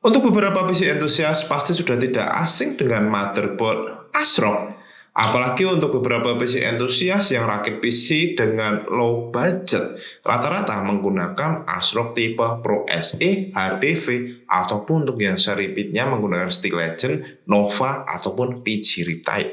Untuk beberapa PC entusias pasti sudah tidak asing dengan motherboard ASRock. Apalagi untuk beberapa PC entusias yang rakit PC dengan low budget, rata-rata menggunakan ASRock tipe Pro SE, HDV, ataupun untuk yang seri pitnya menggunakan Steel Legend, Nova, ataupun PG Riptide.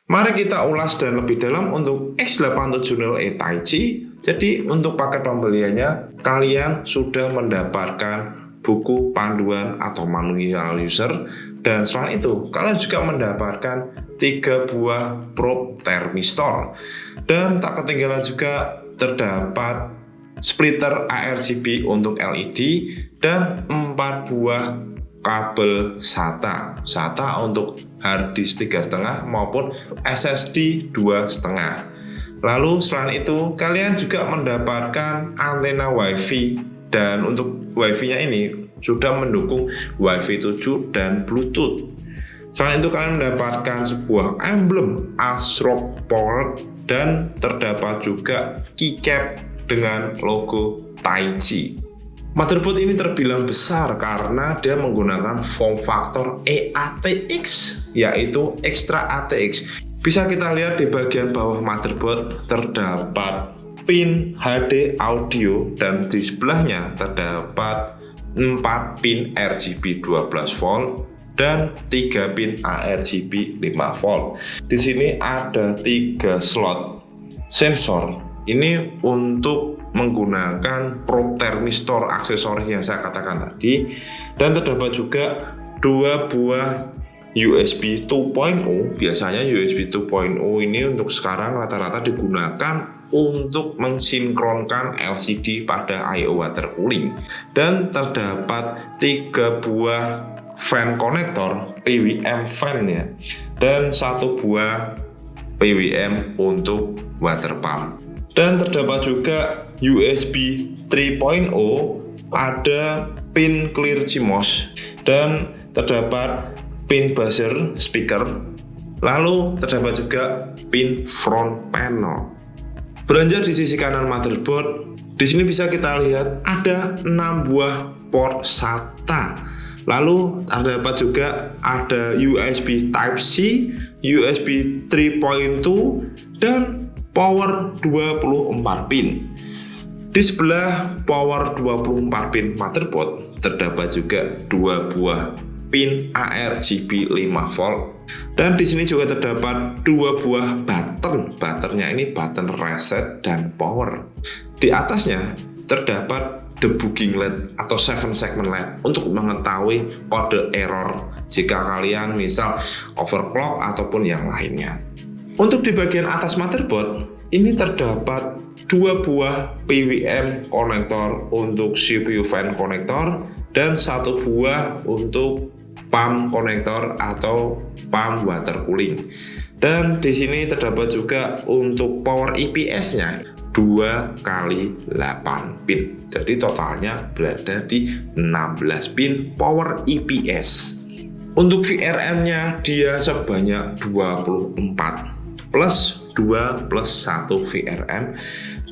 Mari kita ulas dan lebih dalam untuk X870E Taichi. Jadi untuk paket pembeliannya, kalian sudah mendapatkan buku panduan atau manual user, dan selain itu kalian juga mendapatkan 3 buah probe thermistor, dan tak ketinggalan juga terdapat splitter ARGB untuk LED dan 4 buah kabel SATA untuk hard disk 3,5 maupun SSD 2,5. Lalu selain itu kalian juga mendapatkan antena WiFi, dan untuk WiFi-nya ini sudah mendukung WiFi 7 dan Bluetooth. Selain itu kalian mendapatkan sebuah emblem ASRock Powered, dan terdapat juga keycap dengan logo Taichi. Motherboard ini terbilang besar karena dia menggunakan form factor eATX, yaitu Extra ATX. Bisa kita lihat di bagian bawah motherboard terdapat pin HD audio, dan di sebelahnya terdapat 4 pin RGB 12 volt dan 3 pin ARGB 5 volt. Di sini ada 3 slot sensor. Ini untuk menggunakan probe thermistor aksesoris yang saya katakan tadi, dan terdapat juga 2 buah USB 2.0. Biasanya USB 2.0 ini untuk sekarang rata-rata digunakan untuk mensinkronkan LCD pada I/O water cooling, dan terdapat 3 buah fan konektor PWM fan ya, dan 1 buah PWM untuk water pump, dan terdapat juga USB 3.0, ada pin clear CMOS, dan terdapat pin buzzer speaker, lalu terdapat juga pin front panel. Beranjak di sisi kanan motherboard, di sini bisa kita lihat ada 6 buah port SATA. Lalu terdapat juga ada USB Type-C, USB 3.2, dan power 24 pin. Di sebelah power 24 pin motherboard terdapat juga 2 buah pin ARGB 5 volt, dan di sini juga terdapat 2 buah buttonnya ini button reset dan power. Di atasnya terdapat debugging LED atau 7 segment LED untuk mengetahui kode error jika kalian misal overclock ataupun yang lainnya. Untuk di bagian atas motherboard ini terdapat 2 buah PWM konektor untuk CPU fan konektor, dan 1 buah untuk pump konektor atau pump water cooling. Dan di sini terdapat juga untuk power IPS-nya 2 kali 8 pin. Jadi totalnya berada di 16 pin power IPS. Untuk VRM-nya dia sebanyak 24 plus 2 plus 1 VRM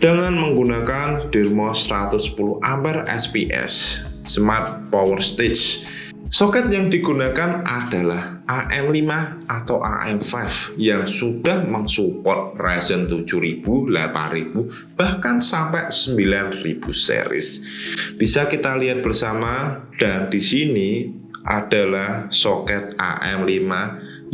dengan menggunakan Dermo 110 ampere SPS Smart Power Stage. Soket yang digunakan adalah AM5 atau AM5 yang sudah mensupport Ryzen 7000, 8000, bahkan sampai 9000 series. Bisa kita lihat bersama, dan di sini adalah soket AM5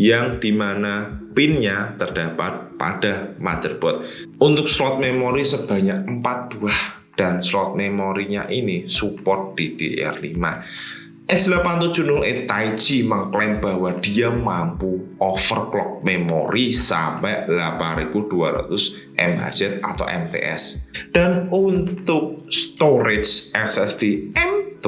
yang dimana pinnya terdapat pada motherboard. Untuk slot memori sebanyak 4 buah, dan slot memorinya ini support DDR5. X870E Taichi mengklaim bahwa dia mampu overclock memori sampai 8200 MHz atau MTS. Dan untuk storage SSD M2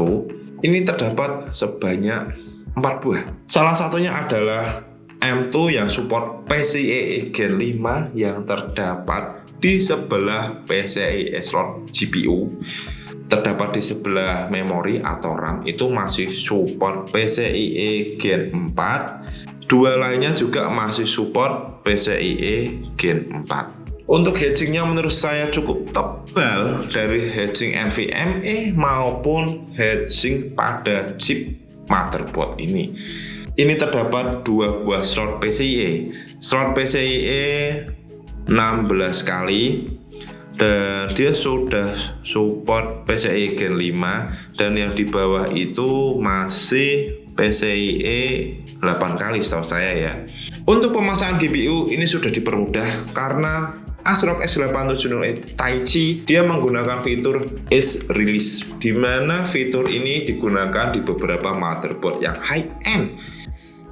ini terdapat sebanyak 4 buah. Salah satunya adalah M2 yang support PCIe Gen 5 yang terdapat di sebelah PCIe slot GPU. Terdapat di sebelah memori atau RAM itu masih support PCIe Gen 4. 2 lainnya juga masih support PCIe Gen 4. Untuk hedgingnya menurut saya cukup tebal dari hedging NVMe maupun hedging pada chip motherboard ini. Ini terdapat 2 buah slot PCIe. Slot PCIe 16 kali dan dia sudah support PCIe Gen 5, dan yang di bawah itu masih PCIe 8 kali setahu saya ya. Untuk pemasangan GPU ini sudah dipermudah karena ASRock S870E Taichi dia menggunakan fitur Ease Release, di mana fitur ini digunakan di beberapa motherboard yang high-end.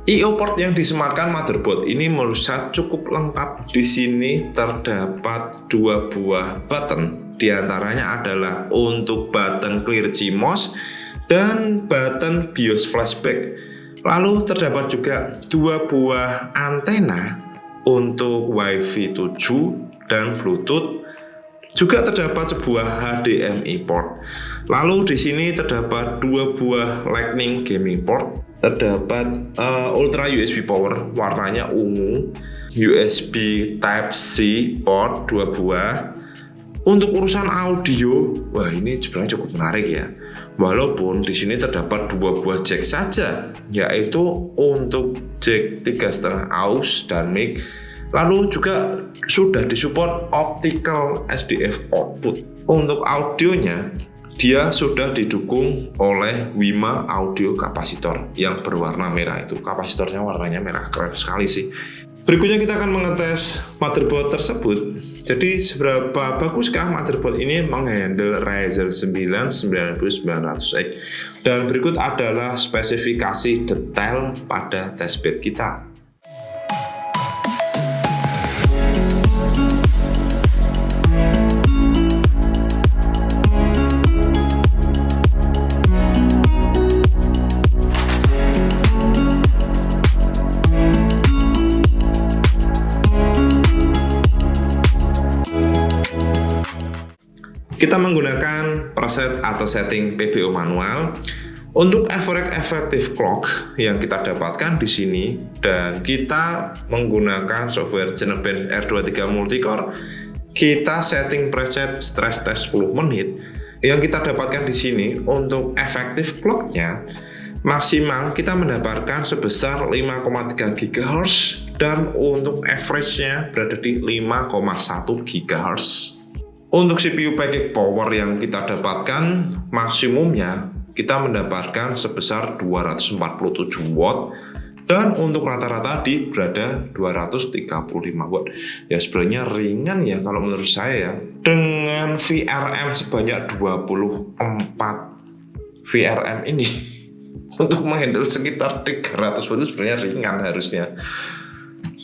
I/O port yang disematkan motherboard ini menurut saya cukup lengkap. Di sini terdapat 2 buah button, di antaranya adalah untuk button clear CMOS dan button BIOS flashback. Lalu terdapat juga 2 buah antena untuk WiFi 7 dan Bluetooth. Juga terdapat sebuah HDMI port. Lalu di sini terdapat 2 buah Lightning gaming port. Terdapat Ultra USB power warnanya ungu, USB Type-C port 2 buah. Untuk urusan audio, wah ini sebenarnya cukup menarik ya. Walaupun di sini terdapat 2 buah jack saja, yaitu untuk jack 3,5 aux dan mic. Lalu juga sudah disupport optical SDF output. Untuk audionya, dia sudah didukung oleh WiMA audio kapasitor yang berwarna merah itu. Kapasitornya warnanya merah, keren sekali sih. Berikutnya kita akan mengetes motherboard tersebut. Jadi seberapa baguskah motherboard ini menghandle Ryzen 9 9900X. Dan berikut adalah spesifikasi detail pada testbed kita. Kita menggunakan preset atau setting PBO manual. Untuk average effective clock yang kita dapatkan di sini, dan kita menggunakan software Genebench R23 Multicore, kita setting preset stress test 10 menit. Yang kita dapatkan di sini untuk effective clocknya maksimal kita mendapatkan sebesar 5,3 GHz, dan untuk average-nya berada di 5,1 GHz. Untuk CPU package power yang kita dapatkan maksimumnya kita mendapatkan sebesar 247 watt, dan untuk rata-rata di berada 235 watt. Ya sebenarnya ringan ya kalau menurut saya ya. Dengan VRM sebanyak 24 VRM ini untuk menghandle sekitar 300 watt itu sebenarnya ringan harusnya.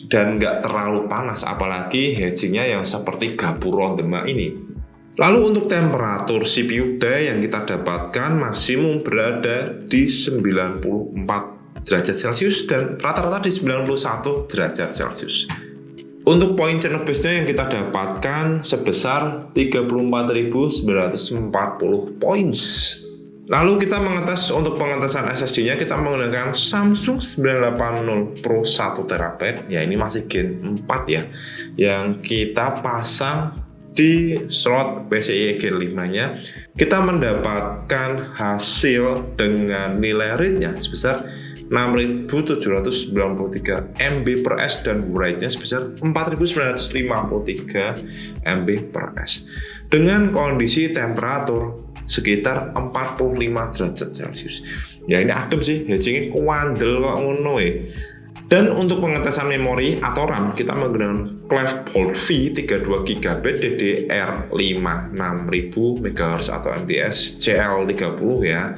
Dan nggak terlalu panas, apalagi hedgingnya yang seperti Gapuron Demak ini. Lalu untuk temperatur CPU day yang kita dapatkan maksimum berada di 94 derajat Celcius dan rata-rata di 91 derajat Celcius. Untuk poin Genebench-nya yang kita dapatkan sebesar 34.940 points. Lalu kita mengetes untuk pengetesan SSD-nya, kita menggunakan Samsung 980 Pro 1TB. Ya ini masih Gen 4 ya, yang kita pasang di slot PCIe Gen 5-nya. Kita mendapatkan hasil dengan nilai read-nya sebesar 6.793 MB/s dan rate-nya sebesar 4.953 MB/s. Dengan kondisi temperatur sekitar 45 derajat Celcius. Ya ini adem sih, hedgingnya kuandel kok ngono ya. Dan untuk pengetesan memori atau RAM kita menggunakan Cleve Bolt V 32 GB DDR5 6000 MHz atau MTS CL30 ya.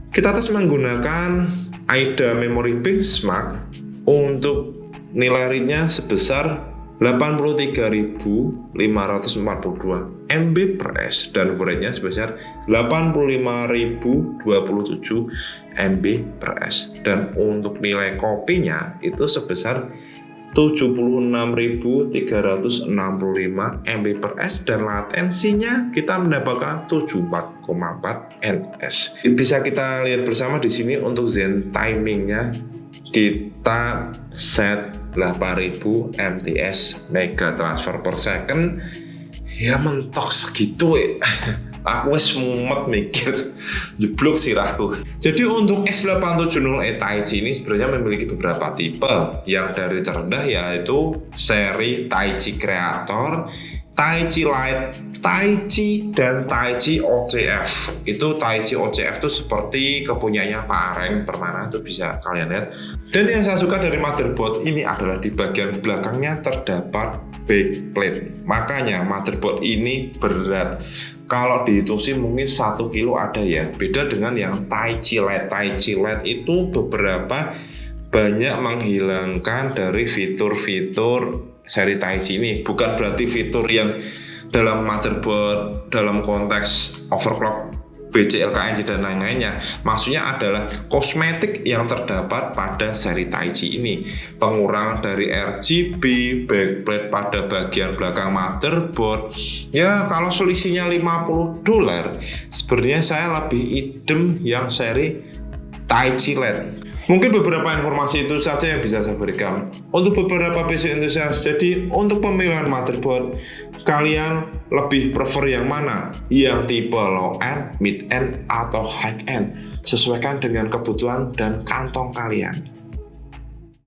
Kita tes menggunakan AIDA Memory Benchmark untuk nilai read-nya sebesar 83.542 MB/s dan rate-nya sebesar 85.027 MB/s, dan untuk nilai kopinya itu sebesar 76.365 MB/s dan latensinya kita mendapatkan 74,4 ns. Bisa kita lihat bersama di sini untuk Zen timingnya kita set 8000 MTS mega transfer per second. Ya mentok segitu ya. Aku wis mumet mikir jeblok sirahku. Jadi untuk S870E Taichi ini sebenarnya memiliki beberapa tipe. Yang dari terendah yaitu seri Taichi Creator, Taichi Lite, Taichi, dan Taichi OCF. Itu Taichi OCF itu seperti kepunyanya Pak Areng Permana, itu bisa kalian lihat. Dan yang saya suka dari motherboard ini adalah di bagian belakangnya terdapat backplate. Makanya motherboard ini berat. Kalau dihitung sih mungkin 1 kilo ada ya. Beda dengan yang Taichi Lite. Taichi Lite itu beberapa banyak menghilangkan dari fitur-fitur seri Taichi ini. Bukan berarti fitur yang dalam motherboard dalam konteks overclock, BCLKNJ dan lain-lainnya. Maksudnya adalah kosmetik yang terdapat pada seri Taichi ini. Pengurangan dari RGB, backplate pada bagian belakang motherboard. Ya kalau selisihnya $50, sebenarnya saya lebih idem yang seri Taichi Lite. Mungkin beberapa informasi itu saja yang bisa saya berikan untuk beberapa PC enthusiast. Jadi untuk pemilihan motherboard, kalian lebih prefer yang mana? Yang tipe low end, mid end, atau high end? Sesuaikan dengan kebutuhan dan kantong kalian.